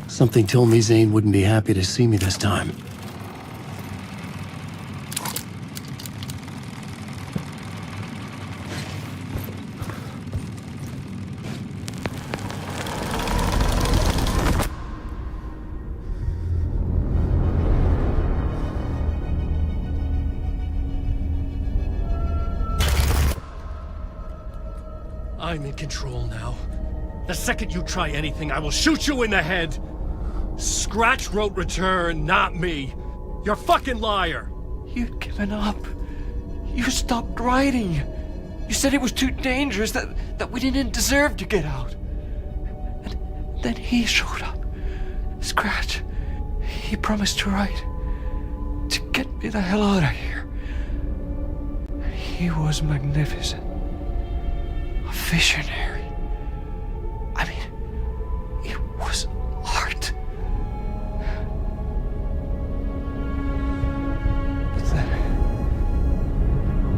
Something told me Zane wouldn't be happy to see me this time. I'm in control now. The second you try anything, I will shoot you in the head! Scratch wrote return, not me. You're a fucking liar. You'd given up. You stopped writing. You said it was too dangerous, that we didn't deserve to get out. And then he showed up. Scratch. He promised to write. To get me the hell out of here. He was magnificent. A visionary. I mean, it was art.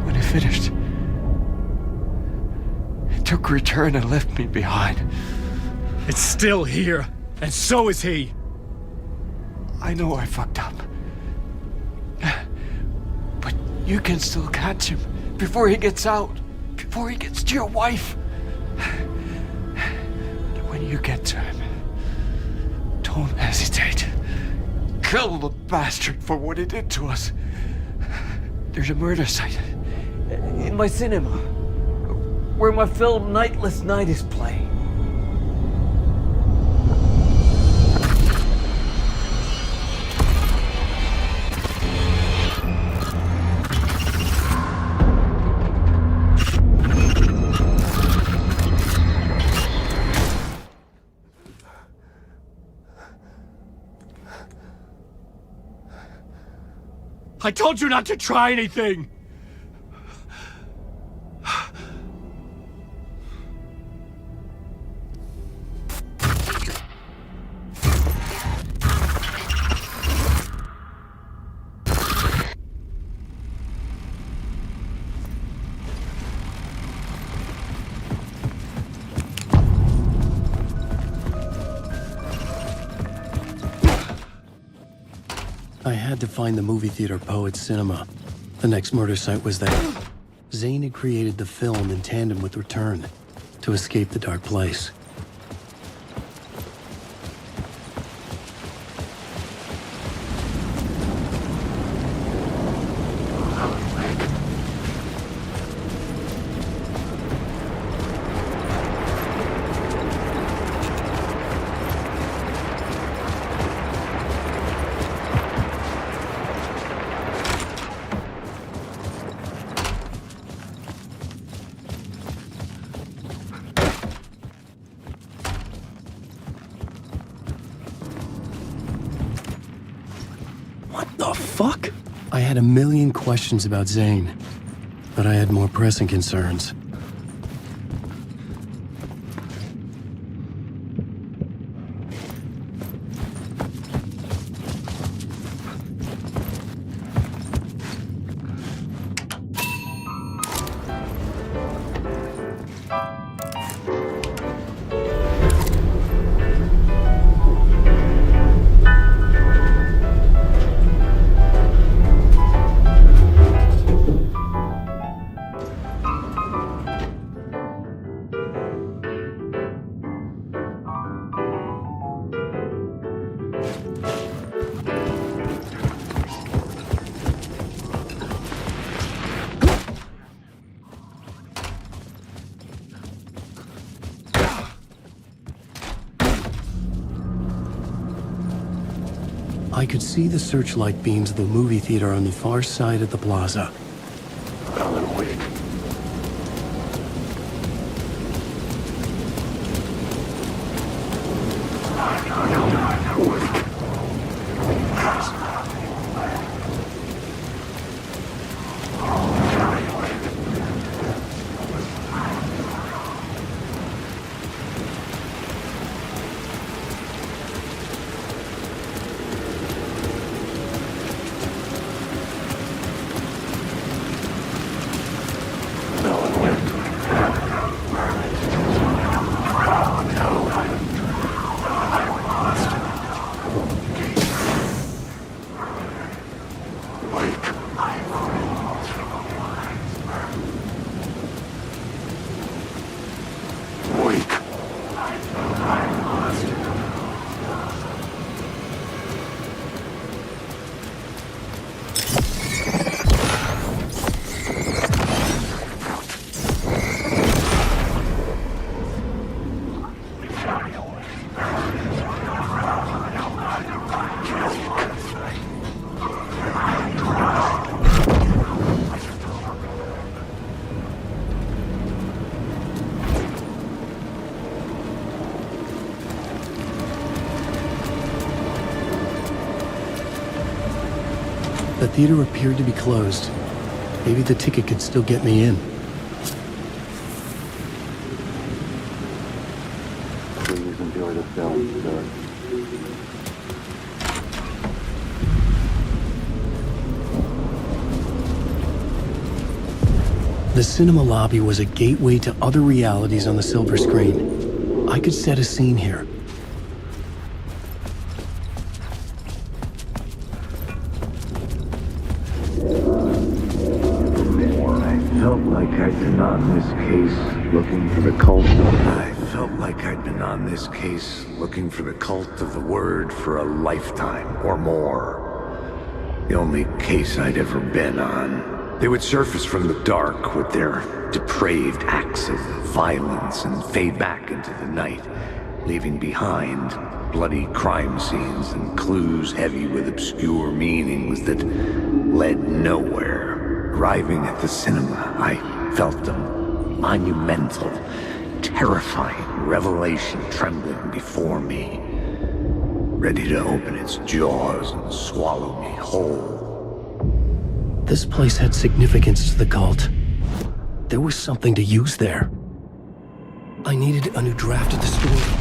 When it finished, it took return and left me behind. It's still here, and so is he. I know I fucked up. But you can still catch him before he gets out, before he gets to your wife. And when you get to him, don't hesitate. Kill the bastard for what he did to us. There's a murder site in my cinema where my film Nightless Night is playing. I told you not to try anything! I had to find the movie theater Poet Cinema. The next murder site was there. Zane had created the film in tandem with Return to escape the dark place. What the fuck? I had a million questions about Zane, but I had more pressing concerns. I could see the searchlight beams of the movie theater on the far side of the plaza. Alan Wake. The theater appeared to be closed. Maybe the ticket could still get me in. Please enjoy the film, sir. The cinema lobby was a gateway to other realities on the silver screen. I could set a scene here. I felt like I'd been on this case looking for the cult. I felt like I'd been on this case looking for the cult of the word for a lifetime or more. The only case I'd ever been on. They would surface from the dark with their depraved acts of violence and fade back into the night, leaving behind bloody crime scenes and clues heavy with obscure meanings that led nowhere. Arriving at the cinema, I felt a monumental, terrifying revelation trembling before me, ready to open its jaws and swallow me whole. This place had significance to the cult. There was something to use there. I needed a new draft of the story.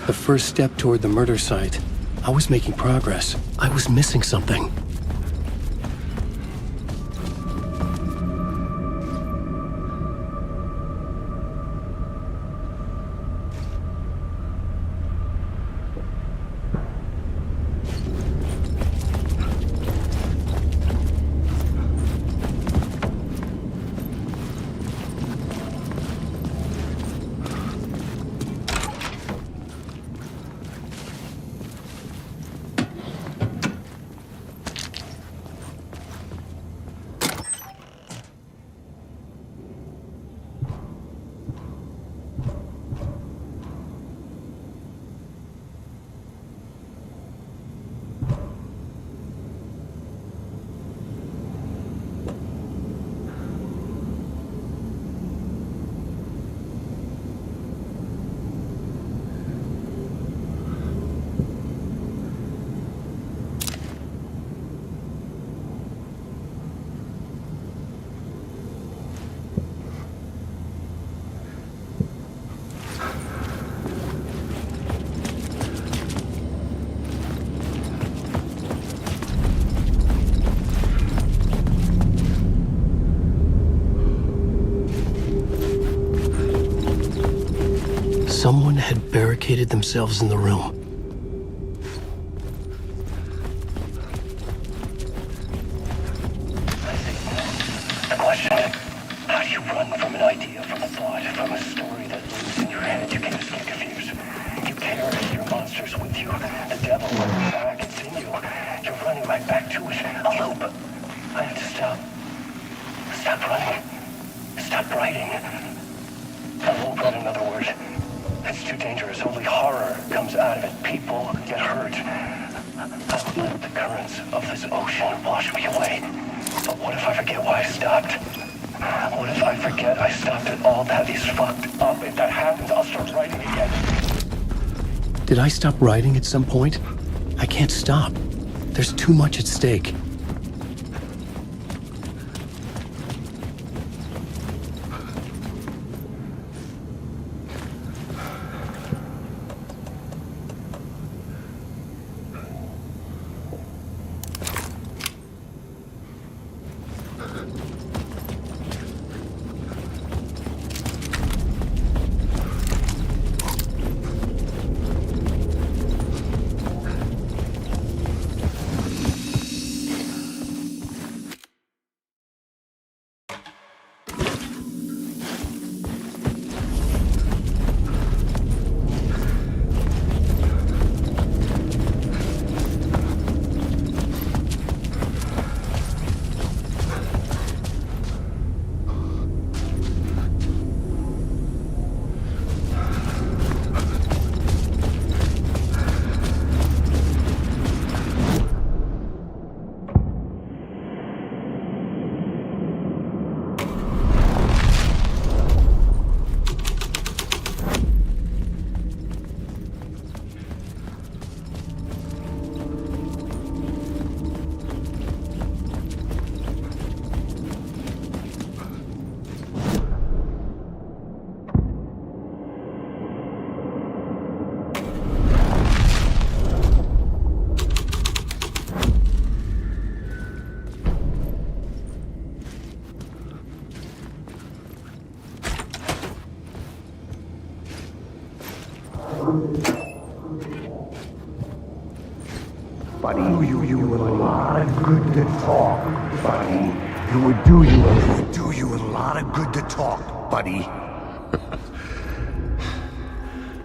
The first step toward the murder site. I was making progress. I was missing something. had barricaded themselves in the room. The question, how do you run from an idea, from a thought, from a story that lives in your head? You can't get confused. You carry your monsters with you. The devil running back, it's in you. You're running right back to it. A loop. I have to stop. Stop running. Stop writing. I won't write another word. It's too dangerous. Only horror comes out of it. People get hurt. I'll let the currents of this ocean wash me away. But what if I forget why I stopped? What if I forget I stopped and all that is fucked up? If that happens, I'll start writing again. Did I stop writing at some point? I can't stop. There's too much at stake. Buddy, you a lot of good to talk, buddy. It would do you a lot of good to talk, buddy.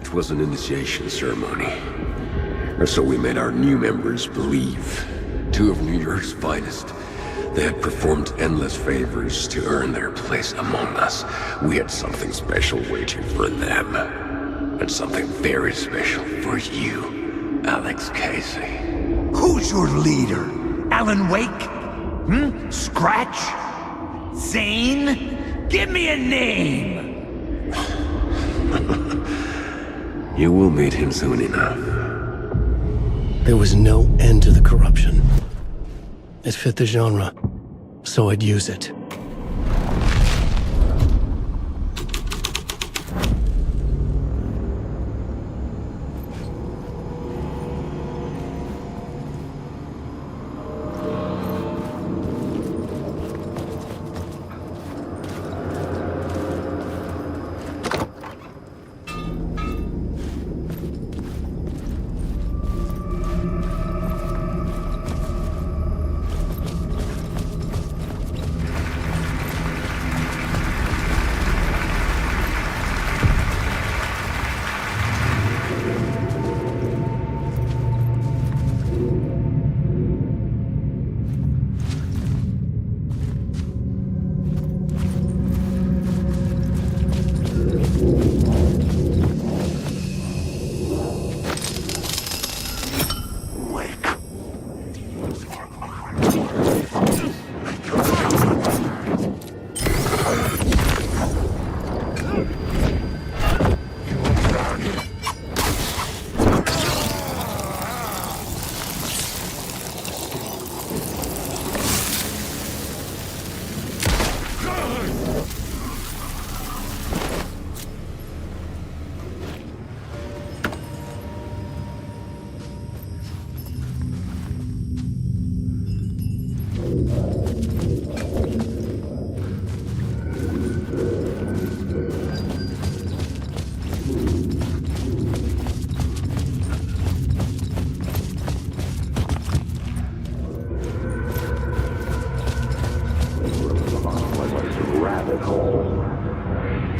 It was an initiation ceremony. Or so we made our new members believe. Two of New York's finest. They had performed endless favors to earn their place among us. We had something special waiting for them. And something very special for you, Alex Casey. Who's your leader? Alan Wake? Scratch? Zane? Give me a name! You will meet him soon enough. There was no end to the corruption. It fit the genre, so I'd use it.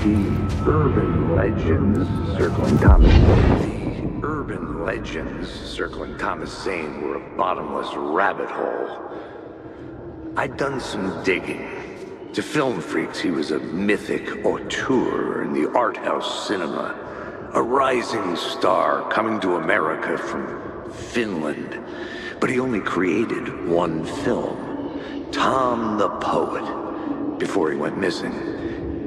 The urban legends circling Thomas Zane were a bottomless rabbit hole. I'd done some digging. To film freaks, he was a mythic auteur in the art house cinema. A rising star coming to America from Finland. But he only created one film, Tom the Poet, before he went missing,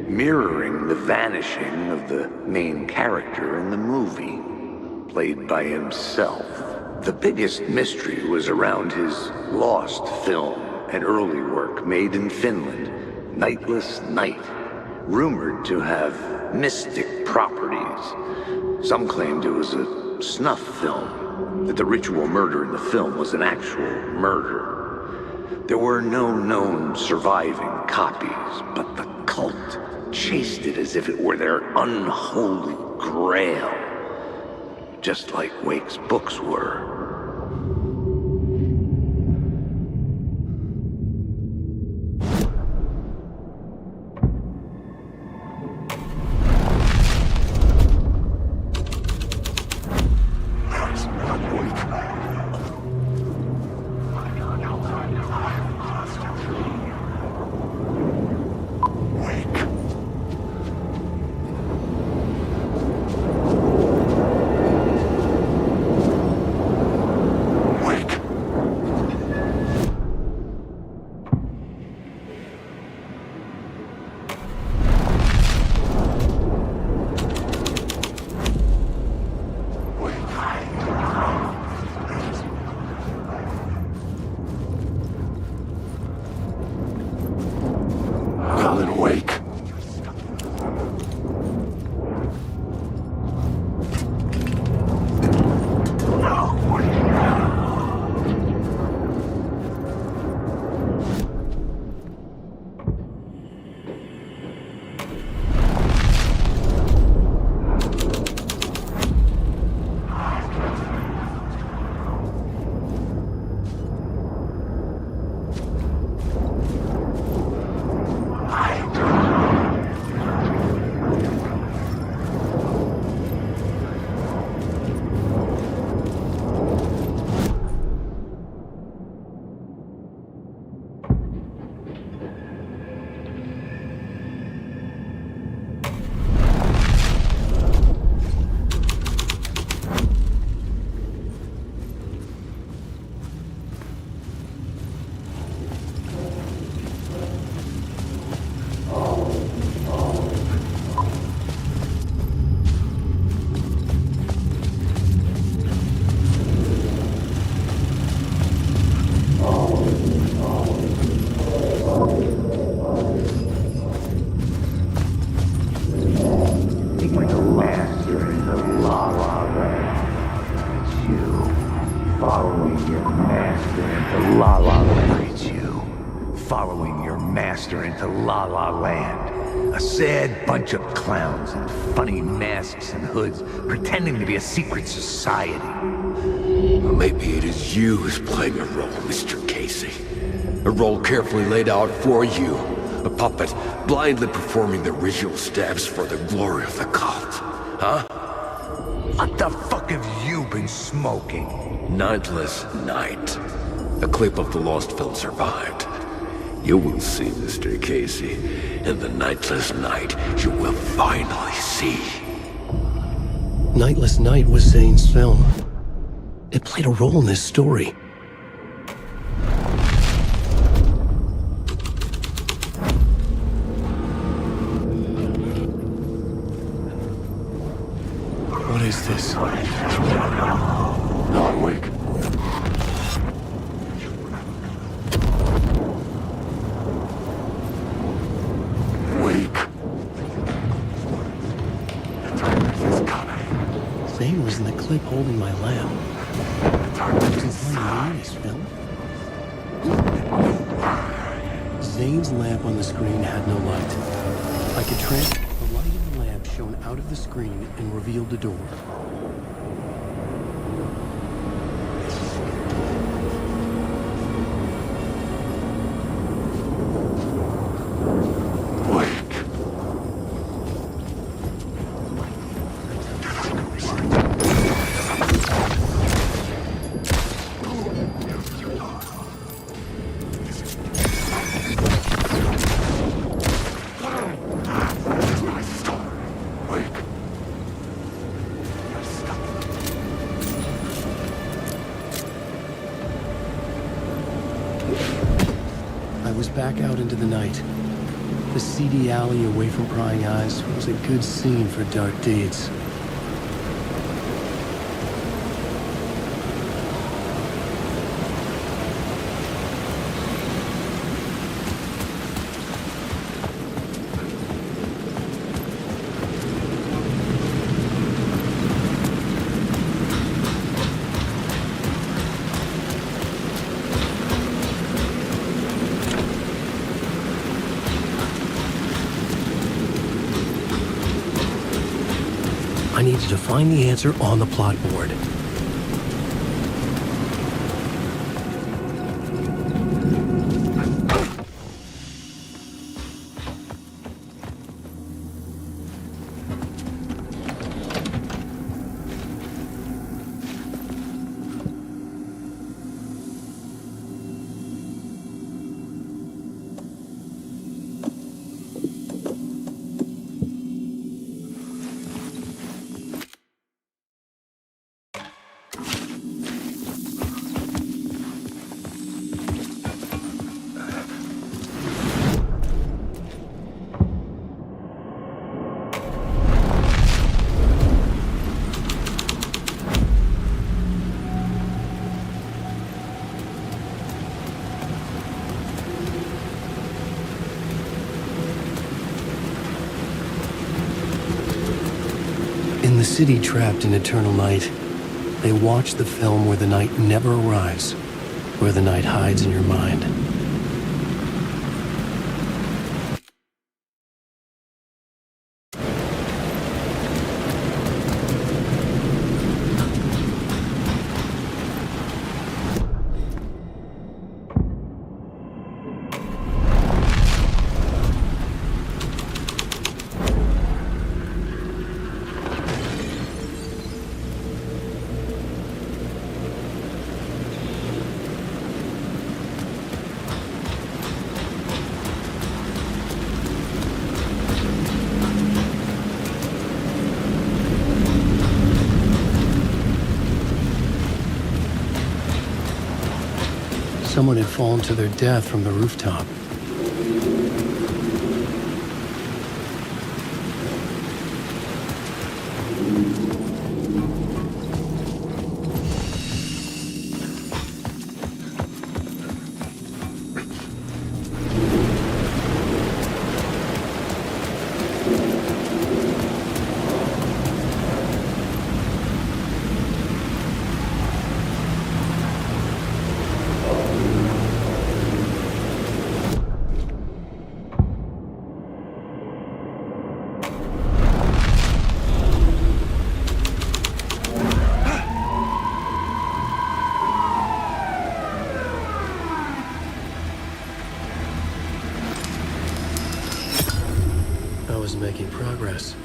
mirroring the vanishing of the main character in the movie, played by himself. The biggest mystery was around his lost film, an early work made in Finland, Nightless Night, rumored to have mystic properties. Some claimed it was a snuff film, that the ritual murder in the film was an actual murder. There were no known surviving copies, but the cult chased it as if it were their unholy grail, just like Wake's books were. Alan Wake. Following your master into La La Land. A sad bunch of clowns in funny masks and hoods, pretending to be a secret society. Well, maybe it is you who's playing a role, Mr. Casey. A role carefully laid out for you. A puppet blindly performing the ritual steps for the glory of the cult. Huh? What the fuck have you been smoking? Nightless Night. A clip of the lost film survived. You will see, Mr. Casey. In the Nightless Night, you will finally see. Nightless Night was Zane's film. It played a role in this story. What is this? Alan Wake. Zane was in the clip holding my lamp. He was playing me in his film. Zane's lamp on the screen had no light. I could transfer the light of the lamp shone out of the screen and revealed the door. was back out into the night. The seedy alley away from prying eyes was a good scene for dark deeds. I need you to find the answer on the plot board. In the city trapped in eternal night, they watch the film where the night never arrives, where the night hides in your mind. Someone had fallen to their death from the rooftop. I was making progress.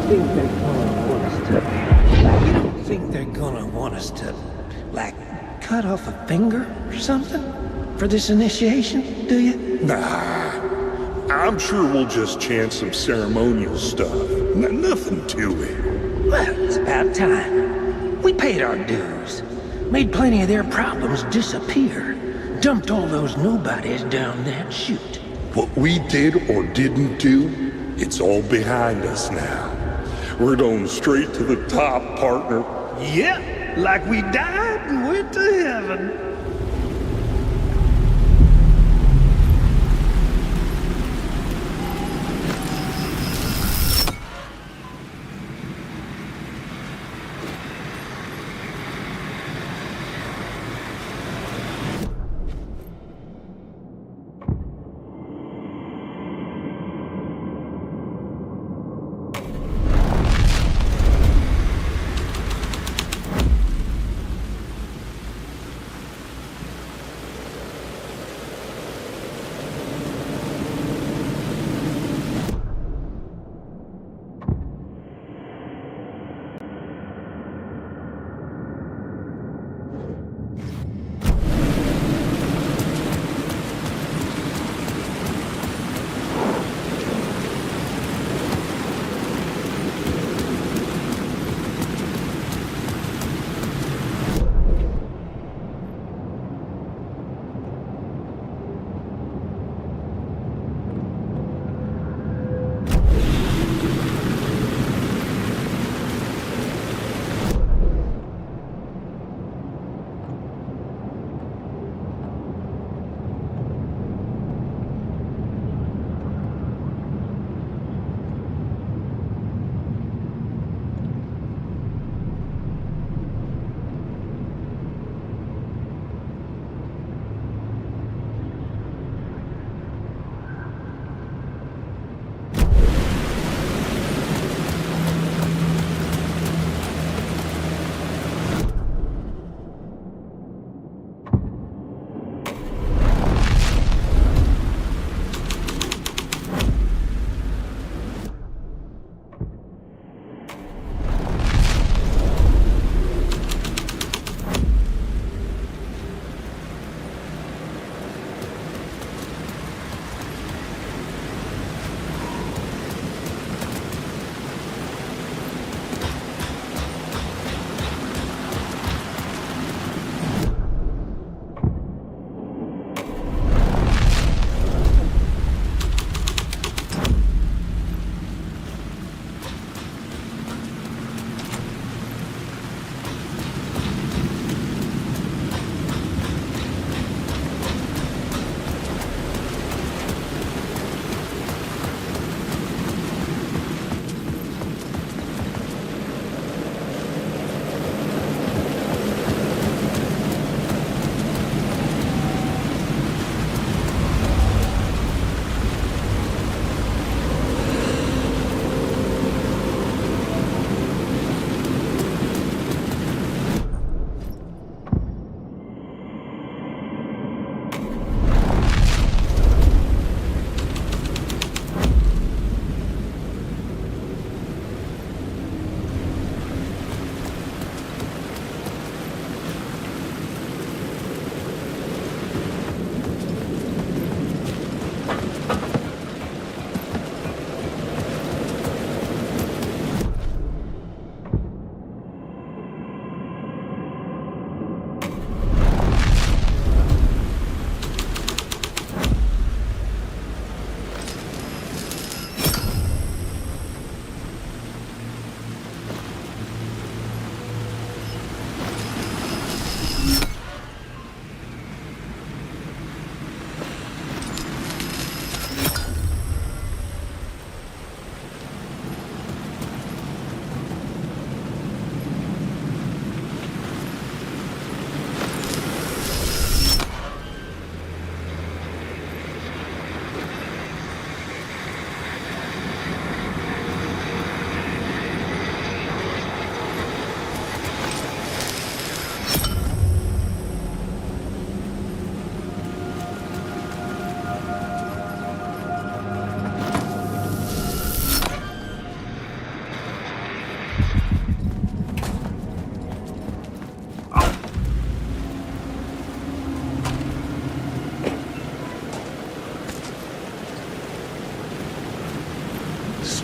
You don't think they're gonna want us to, like, cut off a finger or something for this initiation, do you? Nah, I'm sure we'll just chant some ceremonial stuff. Nothing to it. Well, it's about time. We paid our dues, made plenty of their problems disappear, dumped all those nobodies down that chute. What we did or didn't do, it's all behind us now. We're going straight to the top, partner. Yeah, like we died and went to heaven.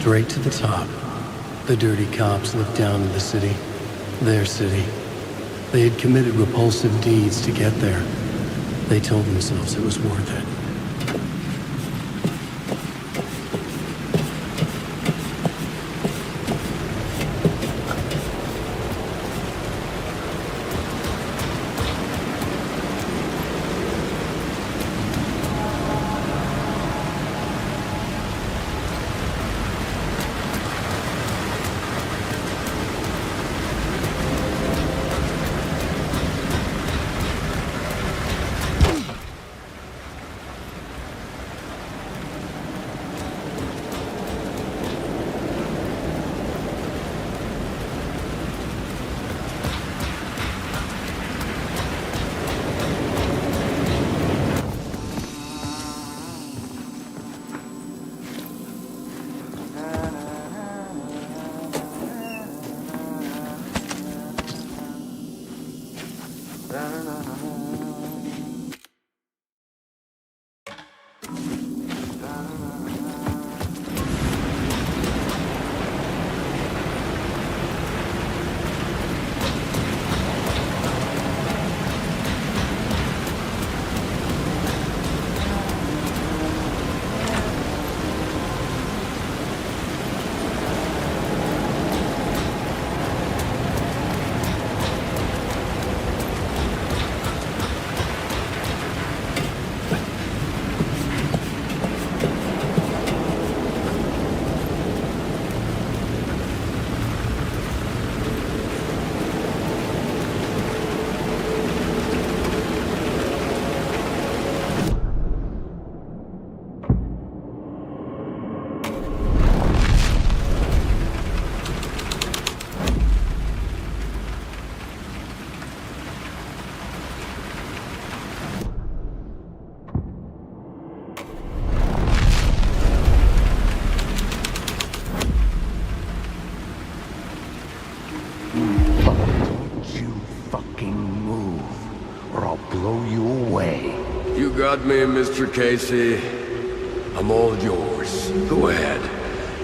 straight to the top. The dirty cops looked down on the city. Their city. They had committed repulsive deeds to get there. They told themselves it was worth it. Got me, Mr. Casey. I'm all yours. Go ahead.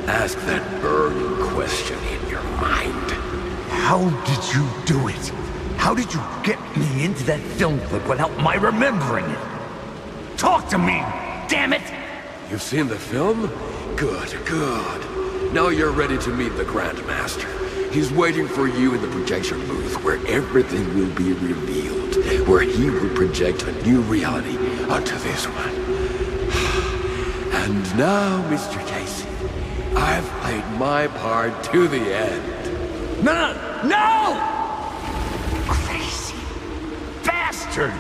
Ask that burning question in your mind. How did you do it? How did you get me into that film clip without my remembering it? Talk to me, damn it! You've seen the film? Good, good. Now you're ready to meet the Grandmaster. He's waiting for you in the projection booth where everything will be revealed, where he will project a new reality onto this one. And now, Mr. Casey, I've played my part to the end. No! Crazy bastard!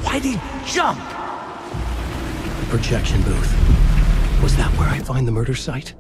Why'd he jump? Projection booth. Was that where I find the murder site?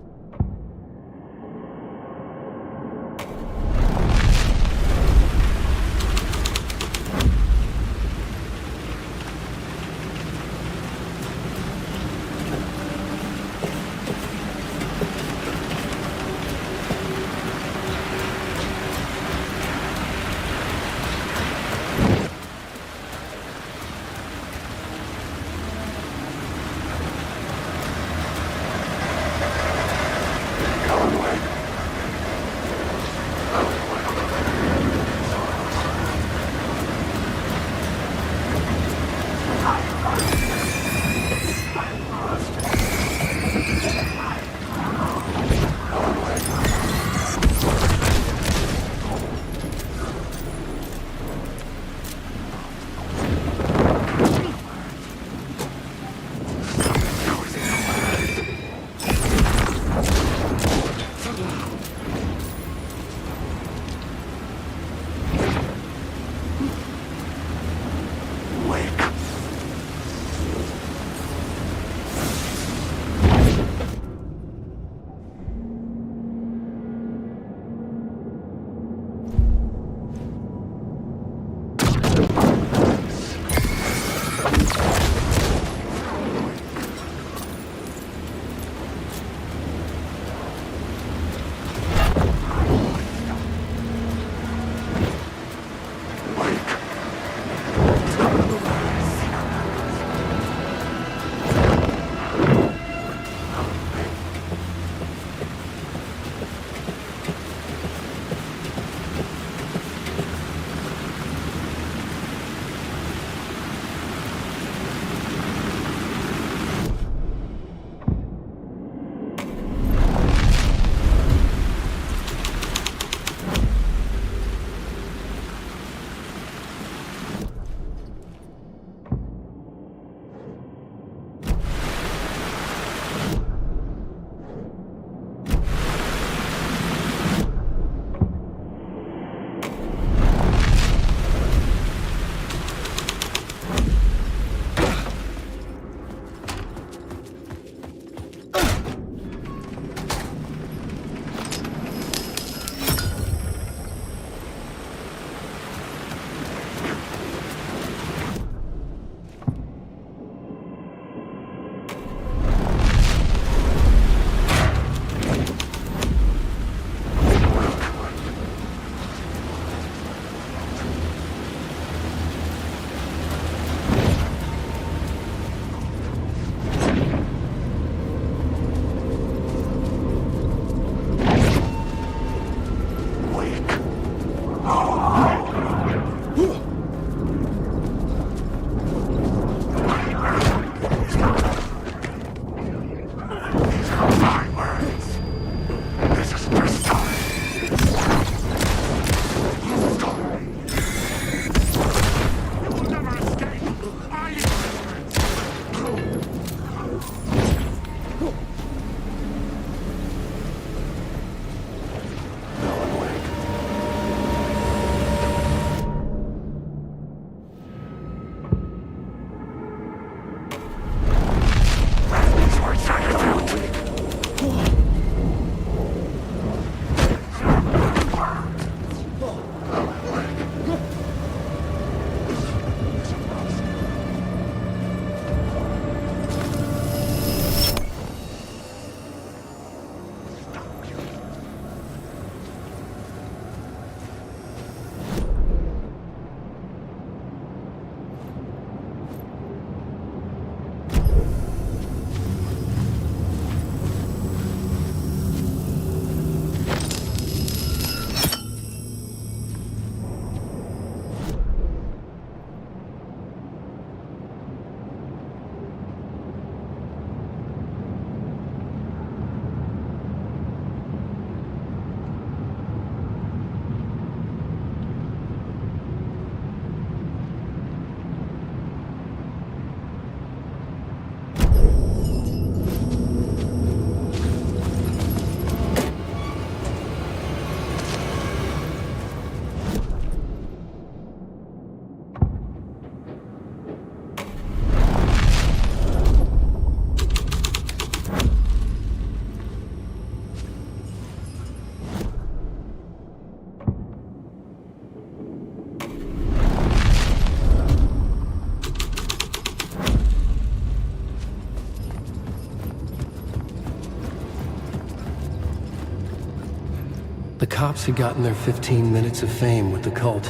cops had gotten their 15 minutes of fame with the cult,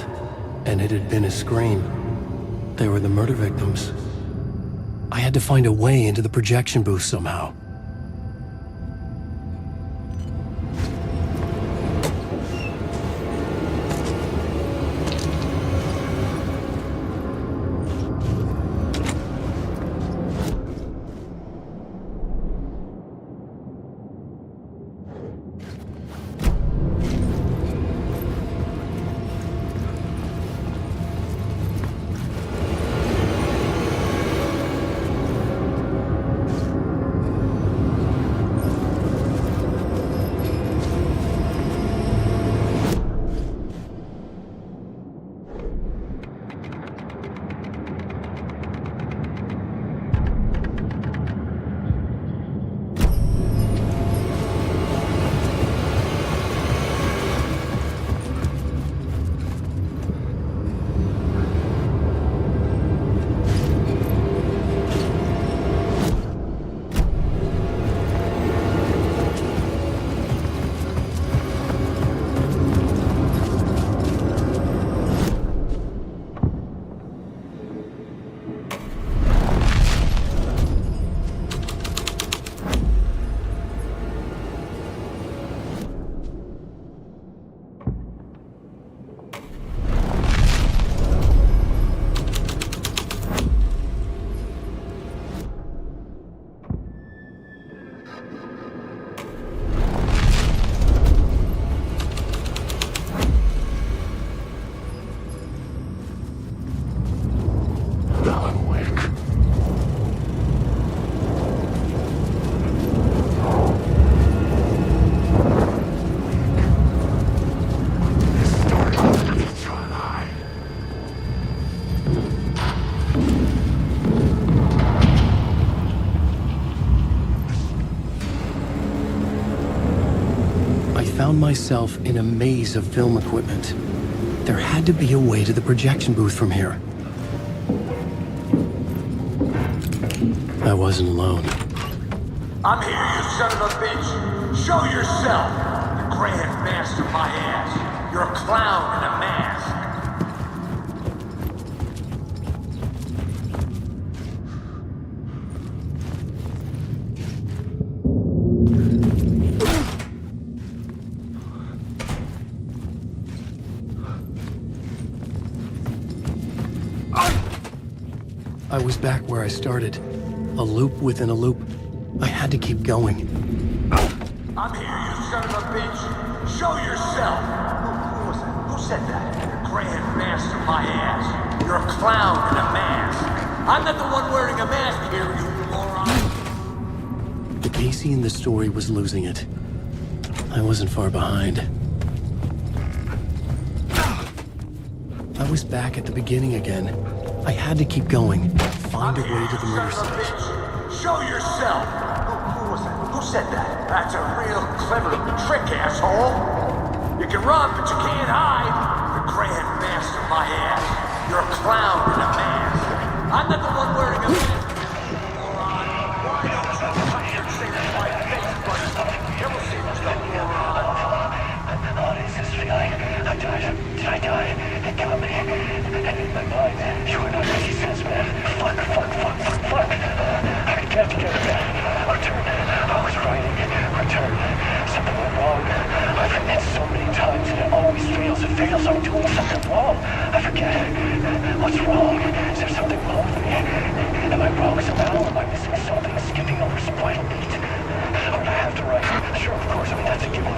and it had been a scream. They were the murder victims. I had to find a way into the projection booth somehow. Found myself in a maze of film equipment. There had to be a way to the projection booth from here. I wasn't alone. I'm here, you son of a bitch! Show yourself! The Grand Master my ass! You're a clown in a mask! I was back where I started. A loop within a loop. I had to keep going. I'm here, you son of a bitch! Show yourself! Who was that? Who said that? The Grand Master my ass! You're a clown in a mask! I'm not the one wearing a mask here, you moron! The Casey in the story was losing it. I wasn't far behind. I was back at the beginning again. I had to keep going. Find a way to the murder site. Show yourself! Who was that? Who said that? That's a real clever trick, asshole! You can run, but you can't hide! The Grand Master my ass! You're a clown in a mask! I'm not the one wearing a mask! Moron! Why don't you come here and say that to my face, buddy? You ever see yourself, moron? What is this feeling? I died. Did I die? It got me. And in my mind, you are not what he says, man. Fuck. I can't get it back. Return. I was writing. Return. Something went wrong. I've written it so many times and it always fails. It fails. I'm doing something wrong. I forget. What's wrong? Is there something wrong with me? Am I wrong somehow? Am I missing something? Skipping over some vital beat? Or do I have to write? Sure, of course. I mean, that's a given.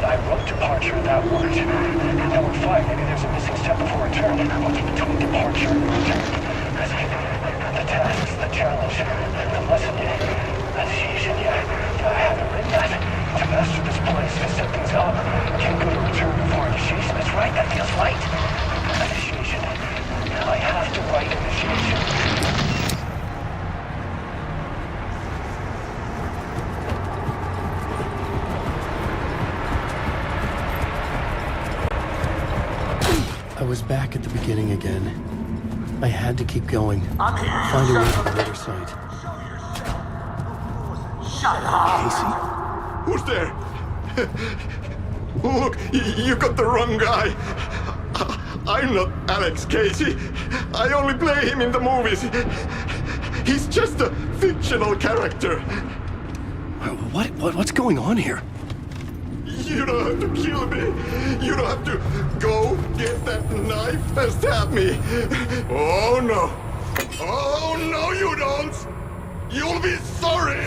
I wrote departure, that worked. Number 5, maybe there's a missing step before return. What's between departure and return? The tasks, the challenge, the lesson, initiation, yeah. I haven't written that. To master this place, to set things up. Can't go to return before initiation. That's right, that feels right. Initiation. I have to write initiation. I was back at the beginning again. I had to keep going. I'm here, Find a way to the murder site. Shut up! Casey? Who's there? Look, you got the wrong guy. I'm not Alex Casey. I only play him in the movies. He's just a fictional character. What's going on here? You don't have to kill me. You don't have to go get that knife and stab me. Oh no. Oh no, you don't. You'll be sorry.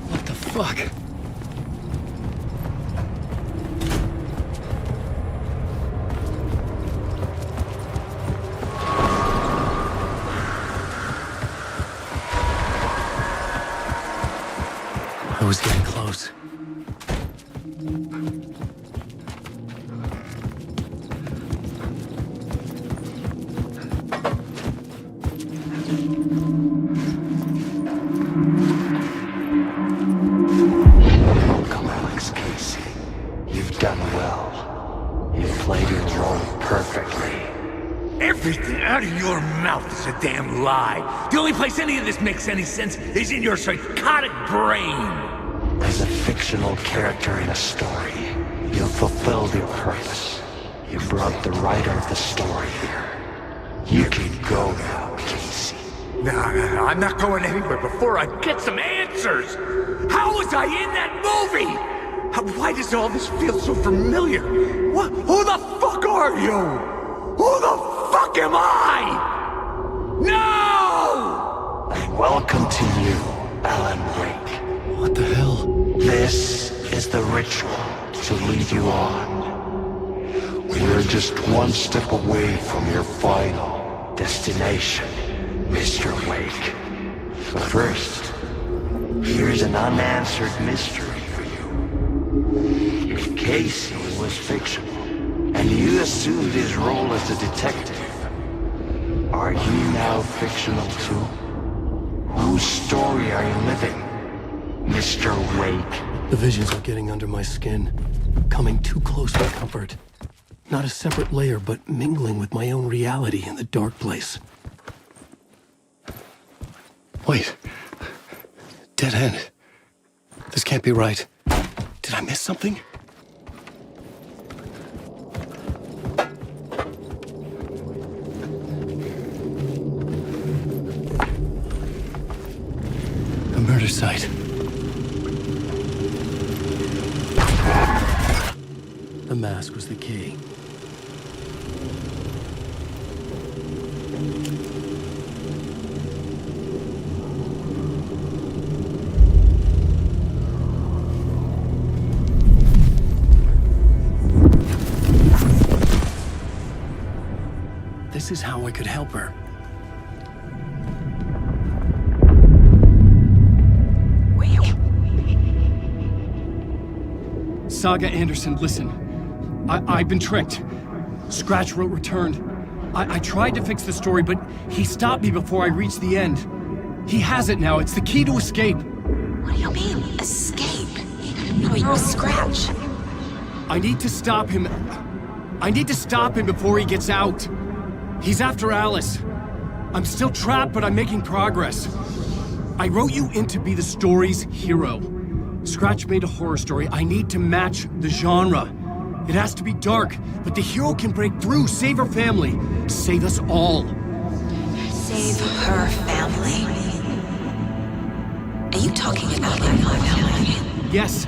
What the fuck? I was getting close. Welcome, Alex Casey. You've done well. You've played your role perfectly. Everything out of your mouth is a damn lie. The only place any of this makes any sense is in your psychotic brain. As a fictional character in a story, you fulfilled your purpose. You brought the writer of the story here. You can go now, Casey. No, I'm not going anywhere before I get some answers. How was I in that movie? Why does all this feel so familiar? Who the fuck are you? Who the fuck am I? No! And welcome to you, Alan Wake. What the hell? This is the ritual to lead you on. We're just one step away from your final destination, Mr. Wake. But first, here's an unanswered mystery for you. If Casey was fictional, and you assumed his role as a detective, are you now fictional too? Whose story are you living, Mr. Wake? The visions are getting under my skin, coming too close for comfort. Not a separate layer, but mingling with my own reality in the dark place. Wait. Dead end. This can't be right. Did I miss something? A murder site. The mask was the key. This is how I could help her. Saga Anderson, listen. I've been tricked. Scratch wrote returned. I tried to fix the story, but he stopped me before I reached the end. He has it now. It's the key to escape. What do you mean, escape? No, you're Scratch. I need to stop him. I need to stop him before he gets out. He's after Alice. I'm still trapped, but I'm making progress. I wrote you in to be the story's hero. Scratch made a horror story. I need to match the genre. It has to be dark, but the hero can break through, save her family, save us all. Save her family? Are you talking about my family? Yes.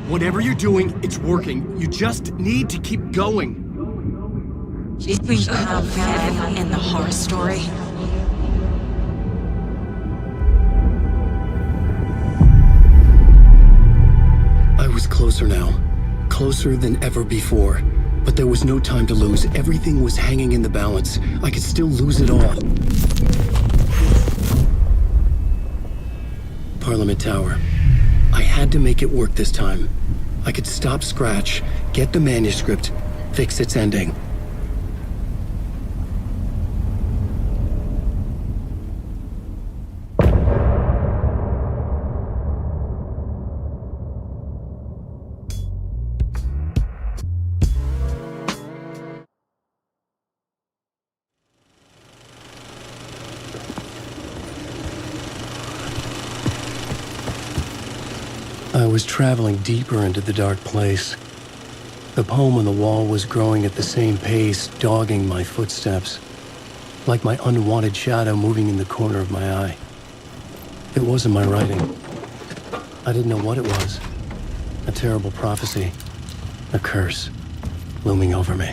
Whatever you're doing, it's working. You just need to keep going. Did we have family in the horror story? I was closer now. Closer than ever before. But there was no time to lose. Everything was hanging in the balance. I could still lose it all. Parliament Tower. I had to make it work this time. I could stop Scratch, get the manuscript, fix its ending. I I was traveling deeper into the dark place. The poem on the wall was growing at the same pace, dogging my footsteps, like my unwanted shadow moving in the corner of my eye. It wasn't my writing. I didn't know what it was. A terrible prophecy. A curse looming over me.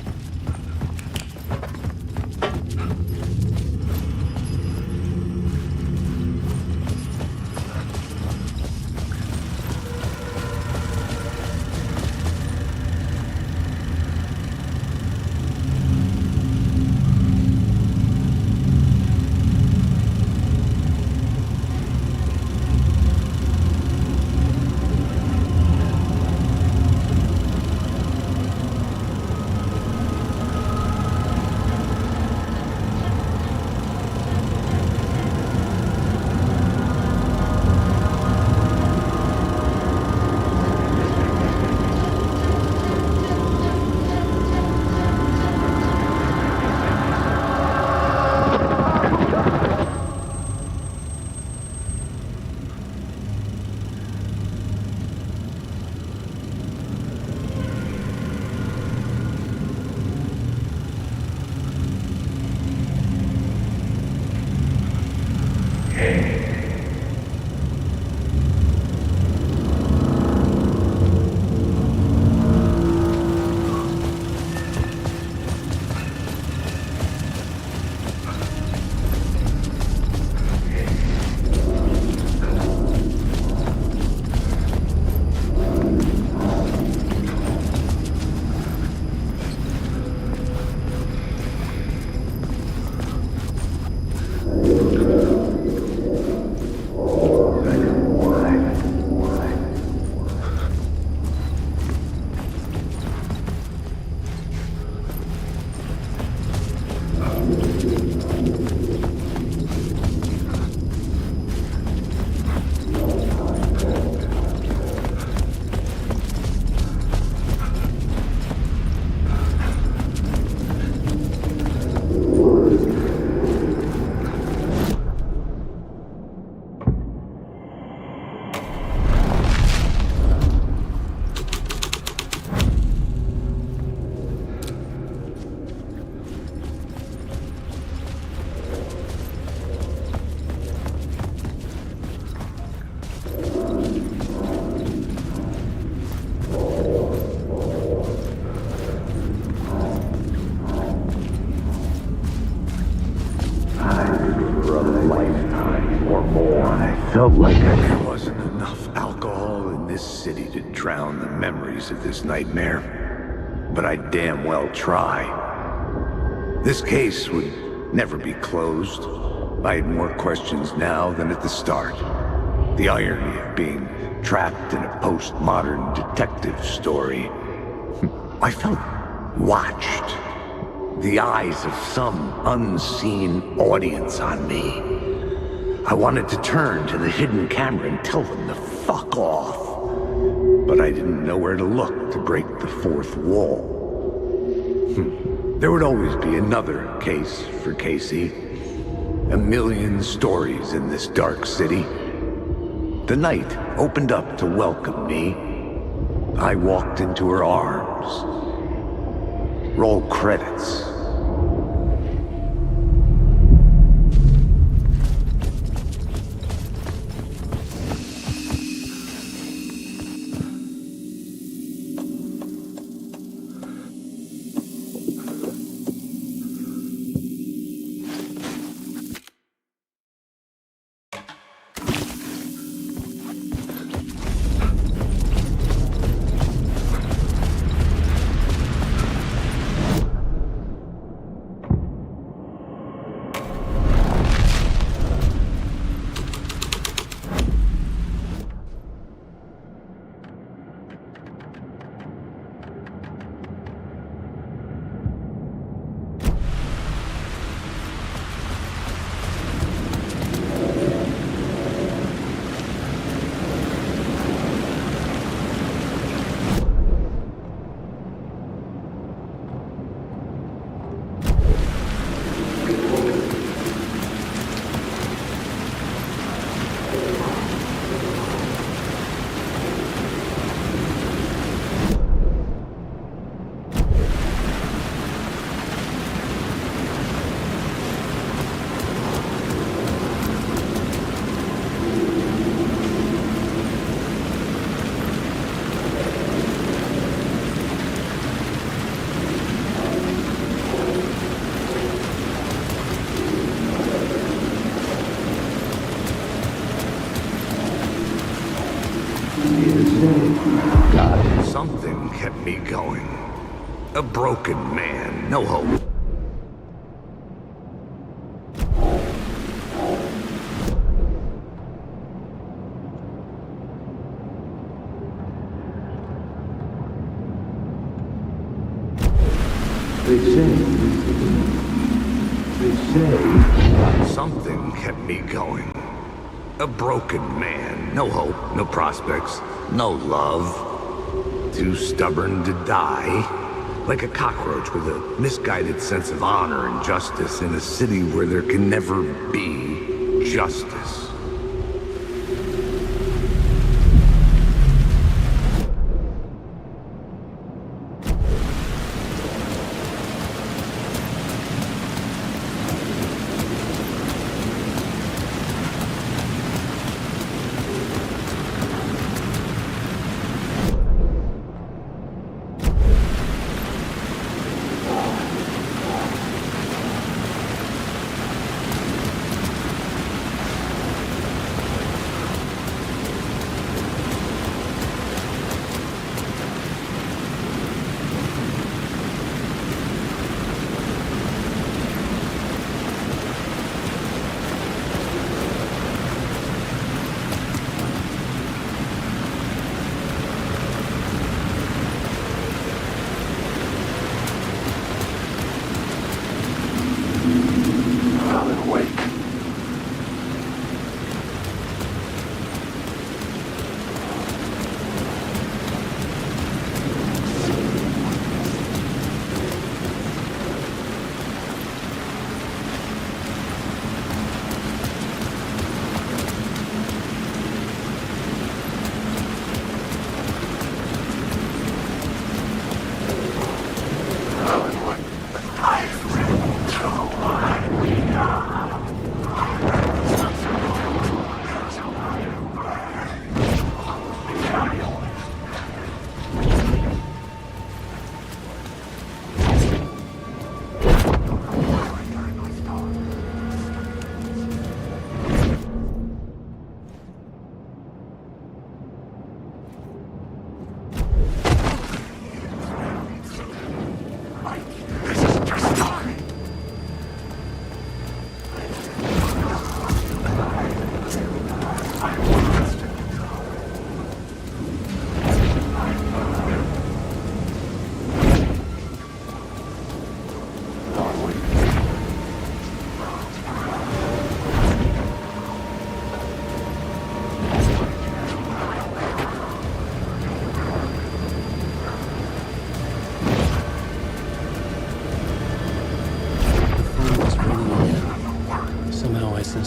Felt like there wasn't enough alcohol in this city to drown the memories of this nightmare. But I damn well try. This case would never be closed. I had more questions now than at the start. The irony of being trapped in a postmodern detective story. I felt watched. The eyes of some unseen audience on me. I wanted to turn to the hidden camera and tell them to fuck off. But I didn't know where to look to break the fourth wall. There would always be another case for Casey. A million stories in this dark city. The night opened up to welcome me. I walked into her arms. Roll credits. A broken man, no hope. They say something kept me going. A broken man, no hope, no prospects, no love. Too stubborn to die. Like a cockroach with a misguided sense of honor and justice in a city where there can never be justice.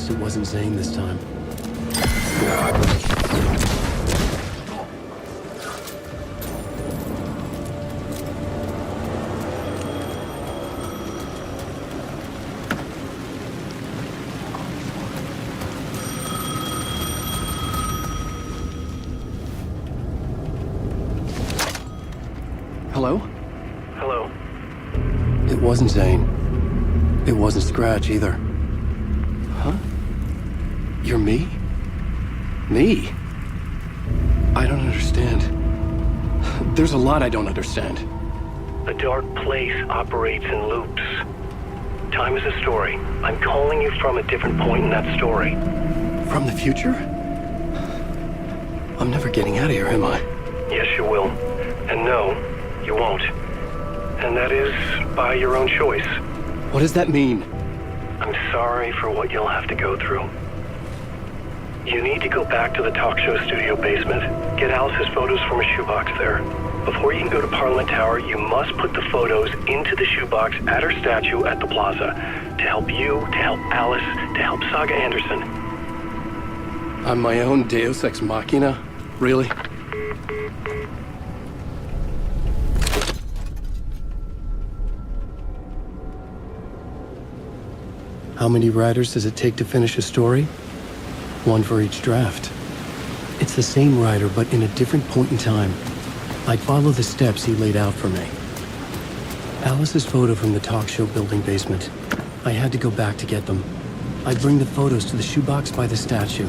It wasn't Zane this time. Hello? Hello. It wasn't Zane. It wasn't Scratch either. Huh? You're me? Me? I don't understand. There's a lot I don't understand. The dark place operates in loops. Time is a story. I'm calling you from a different point in that story. From the future? I'm never getting out of here, am I? Yes, you will. And no, you won't. And that is by your own choice. What does that mean? I'm sorry for what you'll have to go through. You need to go back to the talk show studio basement. Get Alice's photos from a shoebox there. Before you can go to Parliament Tower, you must put the photos into the shoebox at her statue at the plaza. To help you, to help Alice, to help Saga Anderson. I'm my own Deus Ex Machina? Really? How many writers does it take to finish a story? One for each draft. It's the same writer, but in a different point in time. I'd follow the steps he laid out for me. Alice's photo from the talk show building basement. I had to go back to get them. I'd bring the photos to the shoebox by the statue.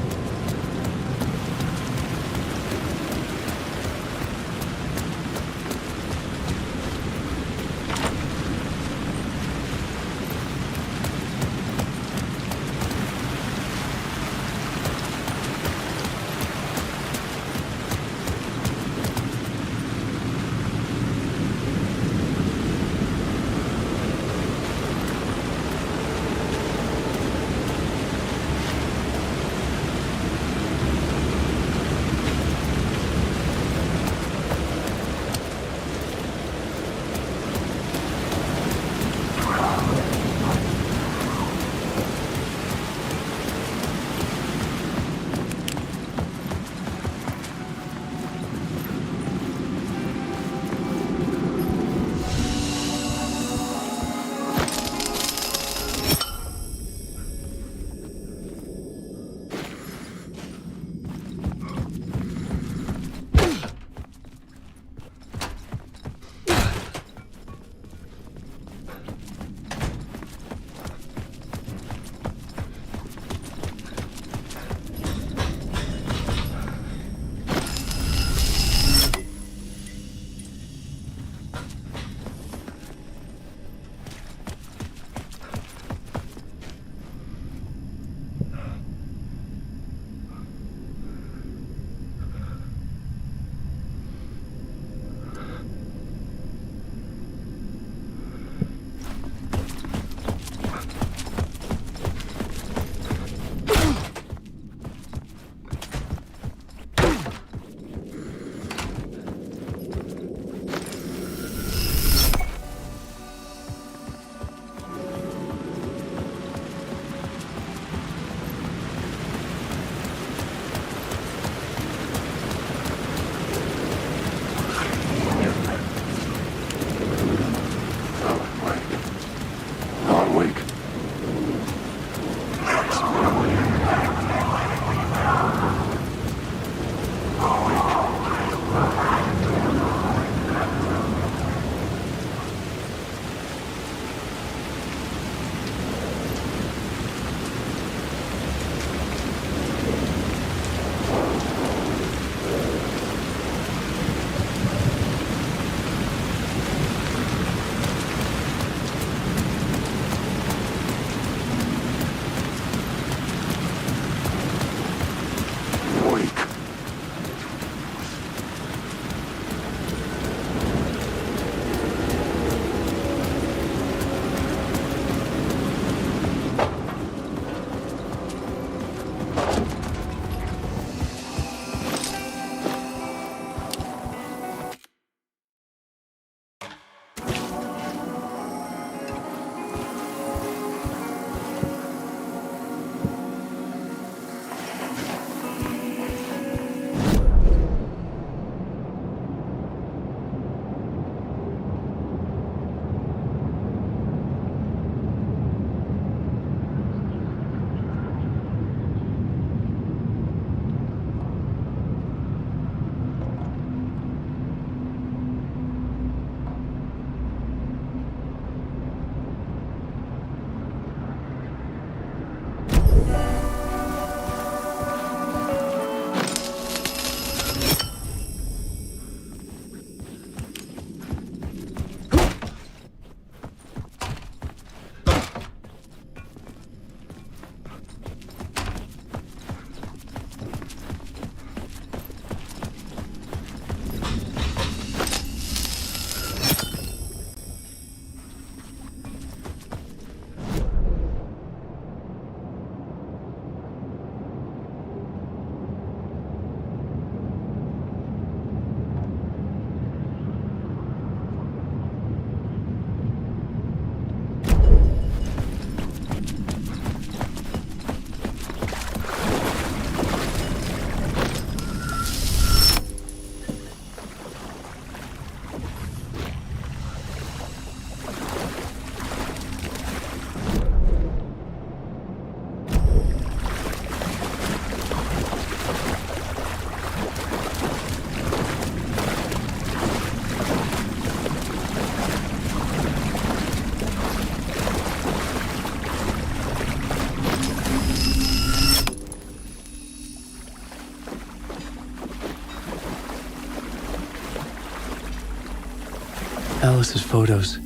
Alice's photos.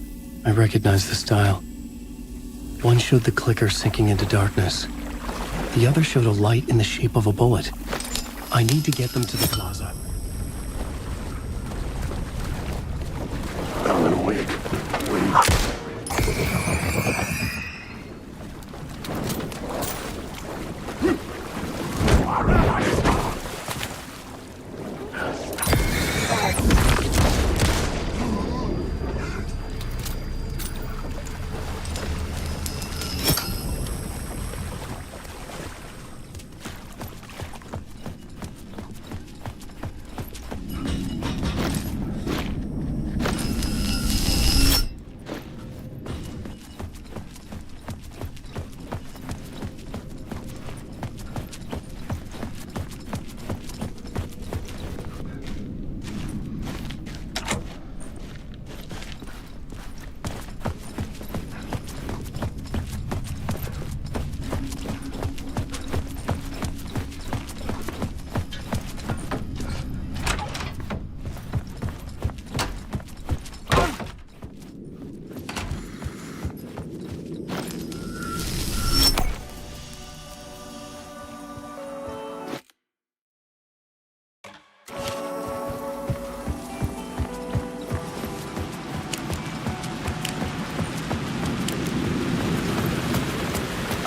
I recognized the style. One showed the clicker sinking into darkness. The other showed a light in the shape of a bullet. I need to get them to the plaza. Alan, wait.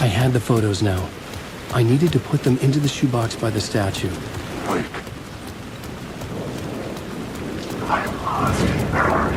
I had the photos now. I needed to put them into the shoebox by the statue. Wait. I'm lost in part.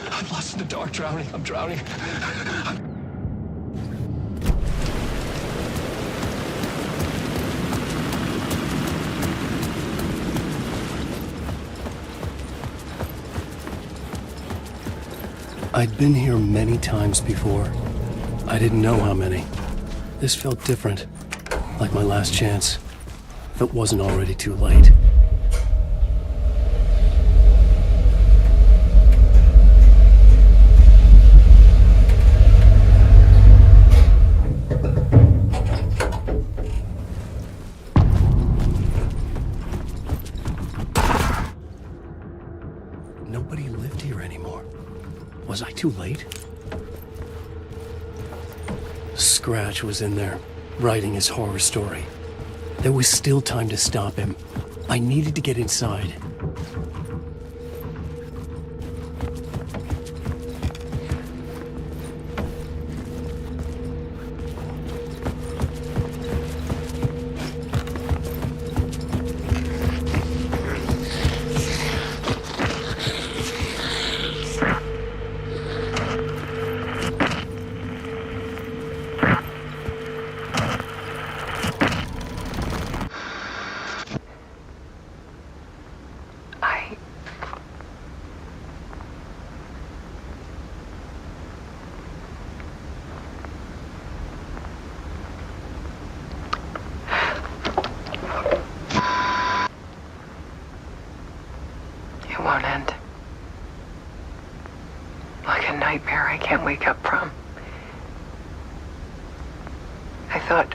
I'm lost in the dark, drowning. I'm drowning. I'd been here many times before. I didn't know how many. This felt different, like my last chance, if it wasn't already too late. Nobody lived here anymore. Was I too late? Scratch was in there, writing his horror story. There was still time to stop him. I needed to get inside. It won't end. Like a nightmare I can't wake up from. I thought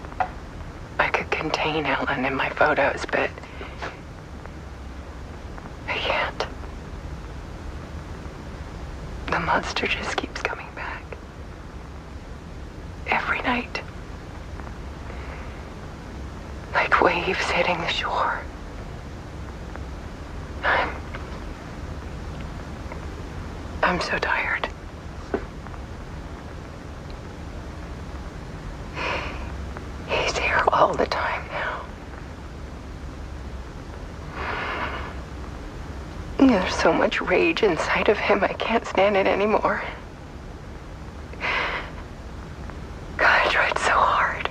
I could contain Ellen in my photos, but I can't. The monster just keeps coming back. Every night. Like waves hitting the shore. I'm so tired. He's here all the time now. There's so much rage inside of him, I can't stand it anymore. God, I tried so hard.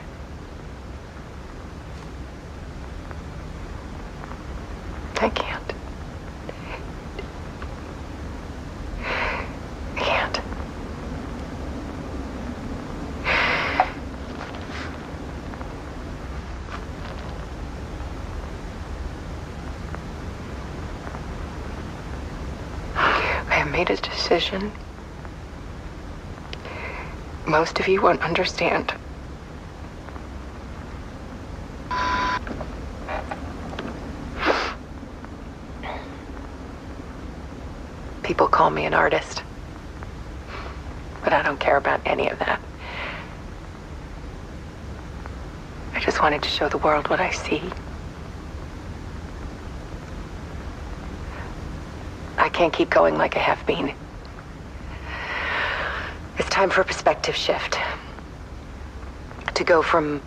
made a decision. Most of you won't understand. People call me an artist, but I don't care about any of that. I just wanted to show the world what I see. I can't keep going like I have been. It's time for a perspective shift. To go from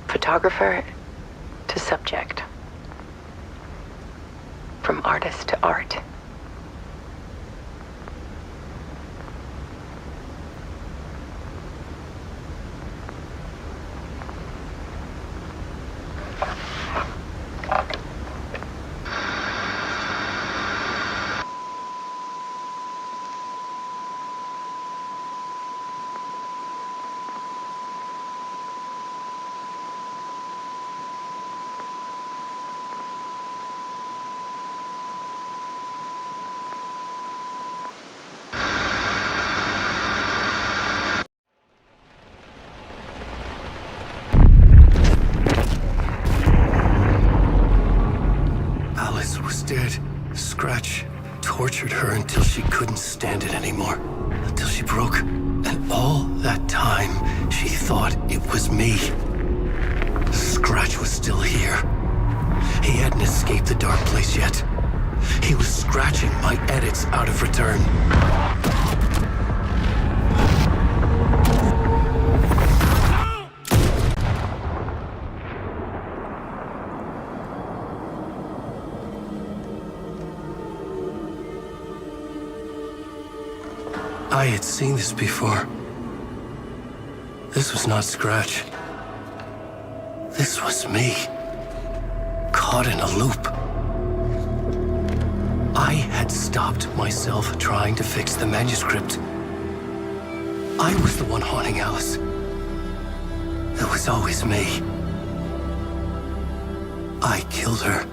photographer to subject. From artist to art. Dead. Scratch tortured her until she couldn't stand it anymore. Until she broke. And all that time, she thought it was me. Scratch was still here. He hadn't escaped the dark place yet. He was scratching my edits out of return. I had seen this before. This was not Scratch. This was me. Caught in a loop. I had stopped myself trying to fix the manuscript. I was the one haunting Alice. It was always me. I killed her.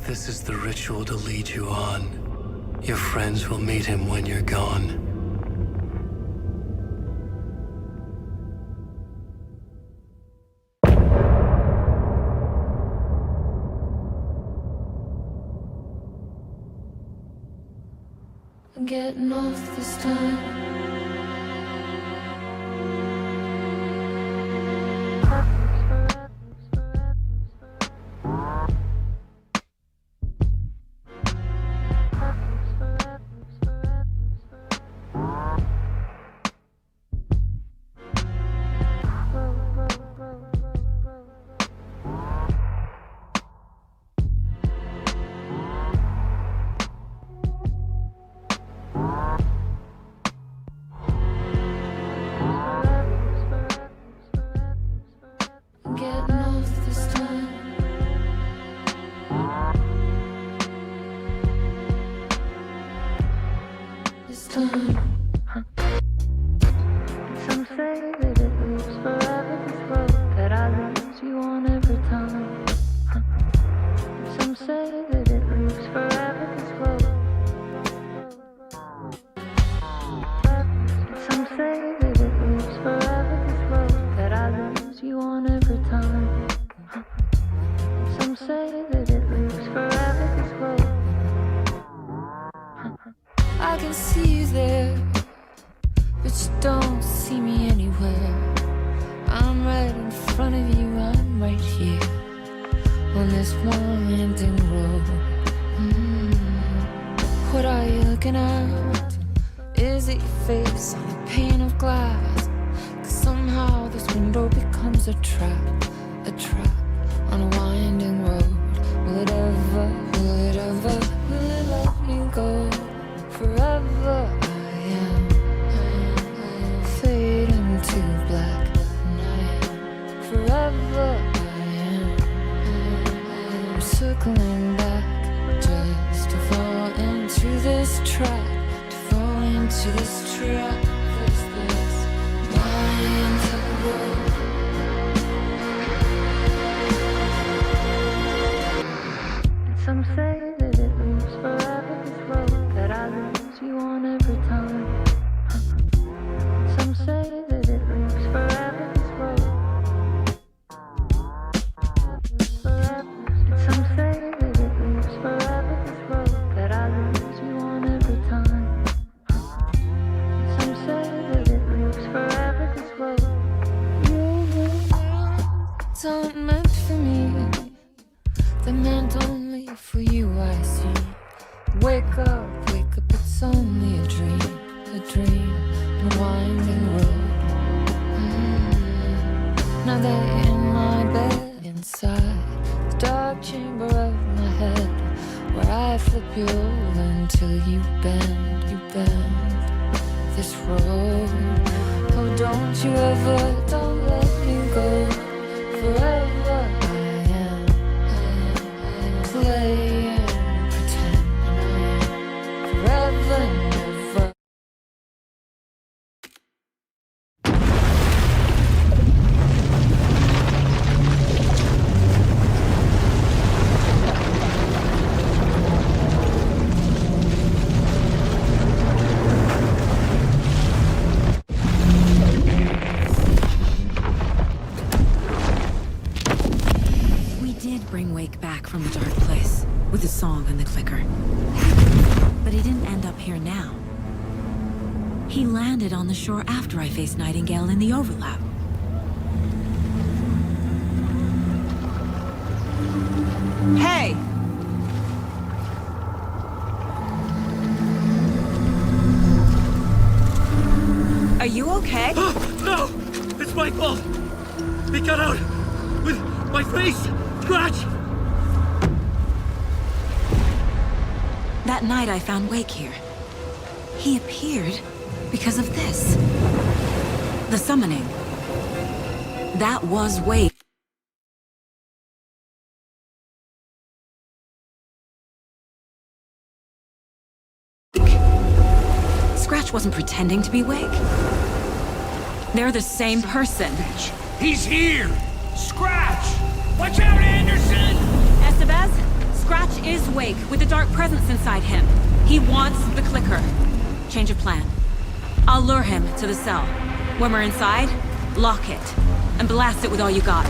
This is the ritual to lead you on. Your friends will meet him when you're gone. I'm getting off this time. Some say that it lives forever, this road that I lose you on every time. Some say that it lives forever, this road. Some say that it lives forever, this road that I lose you on every time. Some say that it lives forever, this road. I can see you there, but you don't see me anywhere. I'm right in front of you, I'm right here on this winding road. What are you looking at? Is it your face on a pane of glass? 'Cause somehow this window becomes a trap on a winding road. Will it ever, will it let me go? Forever I am fading to black. They're meant only for you, I see. Wake up, it's only a dream, in a winding road. Now they're in my bed, inside the dark chamber of my head, where I flip you over until you bend this road. Oh, don't you ever, don't let me go. Forever I am playing, pretending I am forever and ever. Bring Wake back from the dark place with the song and the clicker. But he didn't end up here now. He landed on the shore after I faced Nightingale in the overlap. Hey! Are you okay? No! It's my fault! He got out with my face! Scratch! That night I found Wake here. He appeared because of this. The summoning. That was Wake. Scratch wasn't pretending to be Wake. They're the same person. He's here! Scratch! Watch out, Anderson! Estevez, Scratch is Wake with a dark presence inside him. He wants the clicker. Change of plan. I'll lure him to the cell. When we're inside, lock it and blast it with all you got.